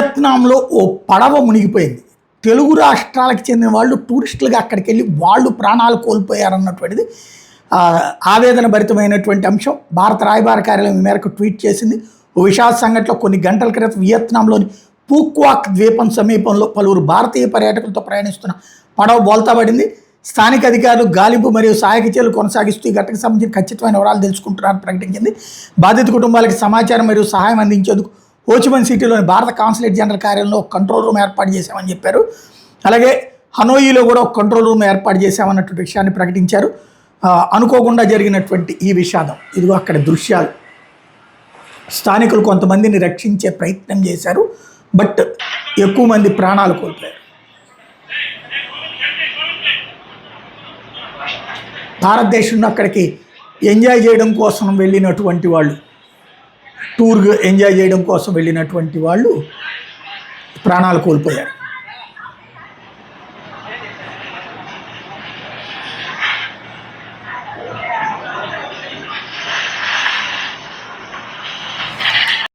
వియత్నాంలో ఓ పడవ మునిగిపోయింది. తెలుగు రాష్ట్రాలకు చెందిన వాళ్ళు టూరిస్టులుగా అక్కడికి వెళ్ళి వాళ్ళు ప్రాణాలు కోల్పోయారన్నటువంటిది ఆవేదన భరితమైనటువంటి అంశం. భారత రాయబార కార్యాలయం మేరకు ట్వీట్ చేసింది. ఓ విషాద సంఘటనలో కొన్ని గంటల క్రితం వియత్నాంలోని పూక్వాక్ ద్వీపం సమీపంలో పలువురు భారతీయ పర్యాటకులతో ప్రయాణిస్తున్న పడవ బోల్తాపడింది. స్థానిక అధికారులు గాలింపు మరియు సహాయక చర్యలు కొనసాగిస్తూ ఈ ఘటనకు సంబంధించిన ఖచ్చితమైన వివరాలు తెలుసుకుంటున్నారని ప్రకటించింది. బాధిత కుటుంబాలకు సమాచారం మరియు సహాయం అందించేందుకు హోచిమిన్ సిటీలోని భారత కాన్సులేట్ జనరల్ కార్యాలయంలో ఒక కంట్రోల్ రూమ్ ఏర్పాటు చేశామని చెప్పారు. అలాగే హనోయిలో కూడా ఒక కంట్రోల్ రూమ్ ఏర్పాటు చేశామన్నటువంటి విషయాన్ని ప్రకటించారు. అనుకోకుండా జరిగినటువంటి ఈ విషాదం, ఇదిగో అక్కడ దృశ్యాలు. స్థానికులు కొంతమందిని రక్షించే ప్రయత్నం చేశారు, బట్ ఎక్కువ మంది ప్రాణాలు కోల్పోయారు. భారతదేశంలో అక్కడికి ఎంజాయ్ చేయడం కోసం వెళ్ళినటువంటి వాళ్ళు, టూర్ ఎంజాయ్ చేయడం కోసం వెళ్ళినటువంటి వాళ్ళు ప్రాణాలు కోల్పోయారు.